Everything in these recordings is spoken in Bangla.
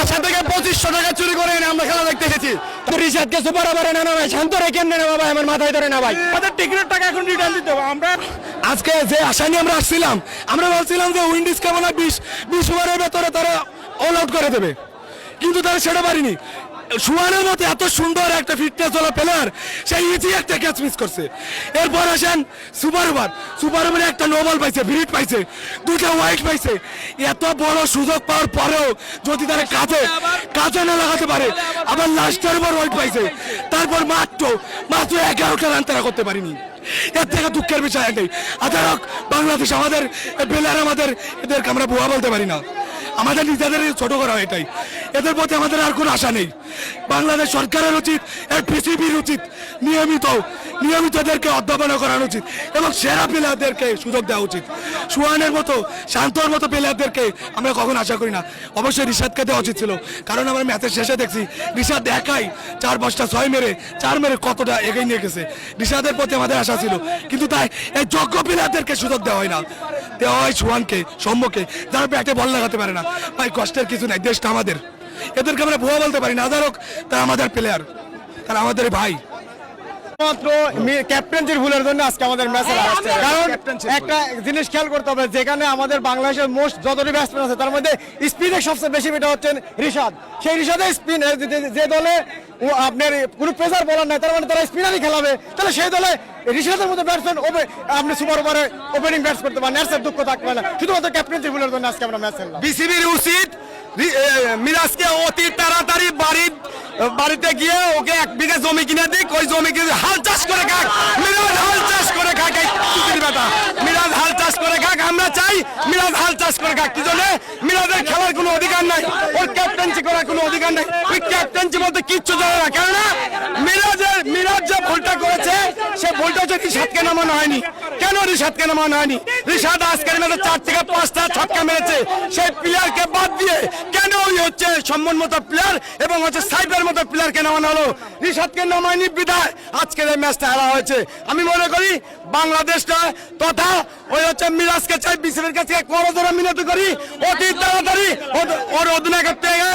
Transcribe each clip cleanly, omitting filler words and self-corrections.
বাসা থেকে 2500 টাকা চুরি করে এনে আমরা খেলা দেখতে এসেছি। রিশাদকে সুপার ওভারে না ভাই, শান্ত রে কেমনে না ভাই, আমার মাথায় ধরে না ভাই, আমাদের টিকিটের টাকা এখন রিটার্ন দিতে হবে। আমরা আজকে যে আশা নিয়ে আমরা আসছিলাম, আমরা বলছিলাম যে উইন্ডিজকে মনে হয় 20 ওভারের ভেতরে তারা অল আউট করে দেবে, কিন্তু তারা সেটা পারিনি। সুয়ানের মতো এত সুন্দর একটা ফিটনেস ওলা প্লেয়ার, সেই ইজি একটা ক্যাচ মিস করছে। এরপর আসেন সুপার ওভারে একটা নো বল পাইছে, ভিড় পাইছে, দুটা ওয়াইড পাইছে। এত বড় সুযোগ পাওয়ার পরেও যদি তারা কাজে না লাগাতে পারে, আবার লাস্টের উপর ওয়াইড পাইছে, তারপর মাত্র 11টা রান তারা করতে পারিনি। এর থেকে দুঃখের বিষয় নেই। বাংলাদেশ আমাদের প্লেয়ার, এদেরকে আমরা ভুয়া বলতে পারি না, আমাদের নিজেদের ছোট করা হয়। এটাই এদের প্রতি আমাদের আর কোনো আশা নেই। বাংলাদেশ সরকারের উচিত, এর পিসিবির উচিত নিয়মিত এদেরকে অধ্যাপনা করানো উচিত এবং সেরা প্লেয়ারদেরকে সুযোগ দেওয়া উচিত। সুহানের মতো, শান্তর মতো প্লেয়ারদেরকে আমরা কখন আশা করি না। অবশ্যই রিশাদকে দেওয়া উচিত ছিল, কারণ আমরা ম্যাচের শেষে দেখছি রিশাদ একাই 4-5টা 6 মেরে কতটা এগিয়ে নিয়ে গেছে। রিশাদের প্রতি আমাদের আশা ছিল, কিন্তু তাই এই যোগ্য প্লেয়ারদেরকে সুযোগ দেওয়া হয় না, দেওয়া হয় সুহানকে, সৌম্যকে, যারা ব্যাটে বল লাগাতে পারে না। ভাই কষ্টের কিছু নাই, দেশটা আমাদের, এদেরকে আমরা ভুয়া বলতে পারি না। যারা তারা আমাদের প্লেয়ার, তারা আমাদের ভাই। মাত্র ক্যাপ্টেন্সির ভুলের জন্য আজকে আমাদের ম্যাচে, কারণ একটা জিনিস খেয়াল করতে হবে, যেখানে আমাদের বাংলাদেশের মোস্ট যতটি ব্যাটসম্যান আছে তার মধ্যে স্পিনে সবচেয়ে বেশি বেটা হচ্ছেন রিশাদ। সেই রিশাদের স্পিন, যে দলে আপনার কোনো প্রেসার বলার নাই, তার মানে তারা স্পিনারই খেলাবে, তাহলে সেই দলে রিশাদের মতো ব্যাটসম্যান আপনি সুপার ওভারে ওপেনিং ব্যাটস করতে পারেন, এর দুঃখ থাকবে না। শুধুমাত্র ক্যাপ্টেন্সির ভুলের জন্য আজকে আমরা ম্যাচ খেললাম। বিসিবির উচিত মিরাজকে অতি তাড়াতাড়ি বাড়িতে গিয়ে ওকে 1 বিঘা জমি কিনে দিক, ওই জমি কিনে হাল চাষ করে খাক, মিরাজ হাল চাষ করে খাক। মিরাজ হাল চাষ করে খাক, আমরা চাই মিরাজ হাল চাষ করে খাক। কি জন্য? মিরাজের খেলার কোনো অধিকার নাই, ওর ক্যাপ্টেন্সি করার কোনো অধিকার নাই, ওই ক্যাপ্টেন্সি বলতে কিচ্ছু জানে না। কেননা মিরাজ যে ভুলটা করেছে, সে ভুলটা হচ্ছে রিশাদকে নামানো হয়নি। কেন রিশাদকে নামানো হয়নি? রিশাদ আজকের ম্যাচে 4 থেকে 5টা ছক্কা মেরেছে, সেই প্লেয়ারকে বাদ দিয়ে কেন ওই হচ্ছে সম্মানমতো প্লেয়ার এবং হচ্ছে সাইফের মতো প্লেয়ারকে নামানো হলো? রিশাদকে নামায়নি বিধায় আজকের এই ম্যাচটা হারা হয়েছে। আমি মনে করি বাংলাদেশটা তথা ওই হচ্ছে মিরাজকে চাই বিসিবির কাছে করজোড়ে মিনতি করি, অতি তাড়াতাড়ি ওর অধিনায়কের থেকে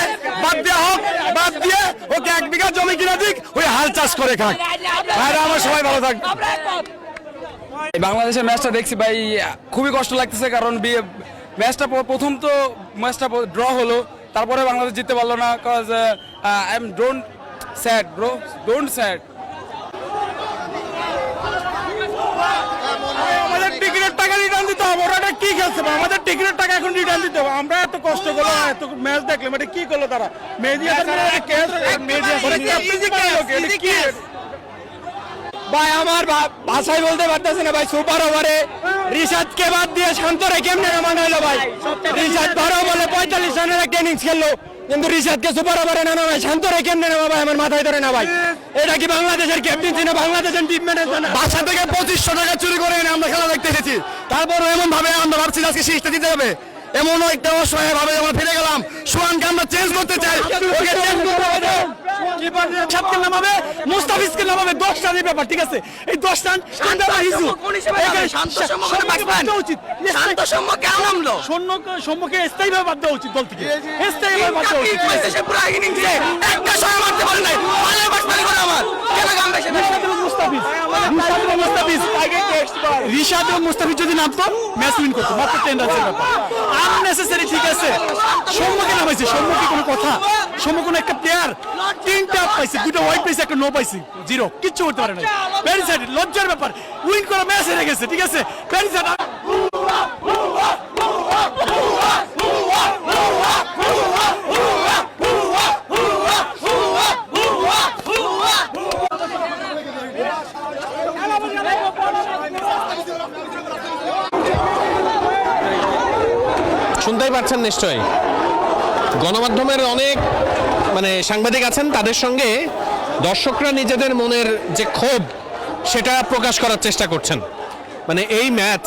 বাদ দেওয়া হোক, বাদ দিয়ে ওকে 1 বিঘা জমি কিনে দিক, ওই হাল চাষ করে খাক। ভাইরা আমার সবাই ভালো থাকবে। বাংলাদেশের ম্যাচটা দেখছি ভাই, খুবই কষ্ট লাগতেছে, কারণ ম্যাচটা প্রথম তো ম্যাচটা ড্র হলো, তারপরে বাংলাদেশ জিততে পারলো না। Cause I am don't sad bro, don't sad. আমাদের টিকিটের টাকা রিটার্ন দিতে হবে। ওরা কি খেলছে? আমাদের টিকিটের টাকা এখন রিটার্ন দিতে হবে। আমরা এত কষ্ট করলো, এত ম্যাচ দেখলাম, এটা কি করলো তারা? ভাই আমার ভাষায় বলতে পারতেছে না ভাই, সুপার ওভারে রিশাদকে বাদ দিয়ে শান্তরে কেমনে নামানো হলো ভাই? রিশাদ 12 বলে 45 রানের একটা ইনিংস খেললো, কিন্তু রিশাদকে সুপার ওভারে না নামায় শান্তরে কেমনে নামা ভাই, আমার মাথায় ধরে না ভাই। এটা কি বাংলাদেশের ক্যাপ্টেন্সি না বাংলাদেশের টিম ম্যানেজমেন্ট? বাসা থেকে 2500 টাকা চুরি করে এনে আমরা খেলা দেখতে এসেছি, তারপরও এমন ভাবে আমরা ভাবছি আজকে শীষটা দিতে হবে। এমনও একটা অসহায় ভাবে আমরা ফিরে গেলাম। সুহানকে আমরা চেঞ্জ করতে চাই, ওকে চেঞ্জ করতে হবে। সাতকে নামাবে, মুস্তাফিজকে নামাবে, 10 রানের ব্যাপার, ঠিক আছে? এই 10 রান সম্মুখে স্থায়ীভাবে বাদ দেওয়া উচিত দল থেকে, স্থায়ীভাবে বাদ দেওয়া উচিত। রিশাদ এবং মুস্তাফিজ যদি নামতো ম্যাচ উইন করতো, মাত্র 10 রানের ব্যাপার, আননেসেসারি। ঠিক আছে, সম্মুখে নামাইছে, সম্মুখে কোনো কথা, সম্মুখ কোনো একটা প্লেয়ার 3টা পাইছে, 2টা হোয়াইট পাইছে, একটা নো পাইছে, 0, কিচ্ছু করতে পারে না। ভেরি স্যাড, লজ্জার ব্যাপার, উইন করা ম্যাচ হেরে গেছে, ঠিক আছে? Very sad. শুনতেই পাচ্ছেন নিশ্চয়ই, গণমাধ্যমের অনেক সাংবাদিক আছেন, তাদের সঙ্গে দর্শকরা নিজেদের মনের যে ক্ষোভ সেটা প্রকাশ করার চেষ্টা করছেন। এই ম্যাচ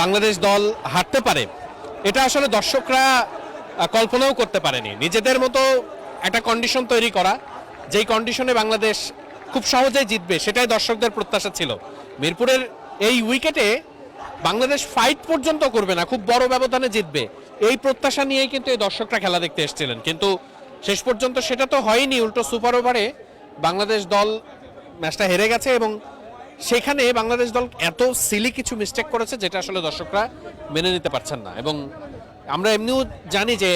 বাংলাদেশ দল হারতে পারে, এটা আসলে দর্শকরা কল্পনাও করতে পারেনি। নিজেদের মতো একটা কন্ডিশন তৈরি করা, যেই কন্ডিশনে বাংলাদেশ খুব সহজেই জিতবে, সেটাই দর্শকদের প্রত্যাশা ছিল। মিরপুরের এই উইকেটে বাংলাদেশ ফাইট পর্যন্ত করবে না, খুব বড় ব্যবধানে জিতবে, এই প্রত্যাশা নিয়েই কিন্তু এই দর্শকরা খেলা দেখতে এসেছিলেন। কিন্তু শেষ পর্যন্ত সেটা তো হয়নি, উল্টো সুপার ওভারে বাংলাদেশ দল ম্যাচটা হেরে গেছে এবং সেখানে বাংলাদেশ দল এত সিলি কিছু মিস্টেক করেছে যেটা আসলে দর্শকরা মেনে নিতে পারছেন না। এবং আমরা এমনিও জানি যে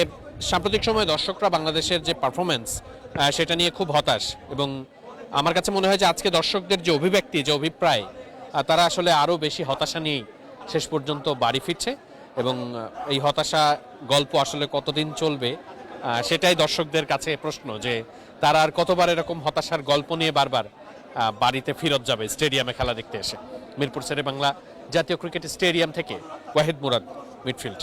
সাম্প্রতিক সময়ে দর্শকরা বাংলাদেশের যে পারফরমেন্স সেটা নিয়ে খুব হতাশ, এবং আমার কাছে মনে হয় যে আজকে দর্শকদের যে অভিব্যক্তি, যে অভিপ্রায়, তারা আসলে আরও বেশি হতাশা নিয়েই শেষ পর্যন্ত বাড়ি ফিরছে। এবং এই হতাশা গল্প আসলে কতদিন চলবে সেটাই দর্শকদের কাছে প্রশ্ন, যে তারা আর কতবার এরকম হতাশার গল্প নিয়ে বারবার বাড়িতে ফেরত যাবে স্টেডিয়ামে খেলা দেখতে এসে। মিরপুর শেরে বাংলা জাতীয় ক্রিকেট স্টেডিয়াম থেকে ওয়াহিদ মুরাদ, মিডফিল্ড।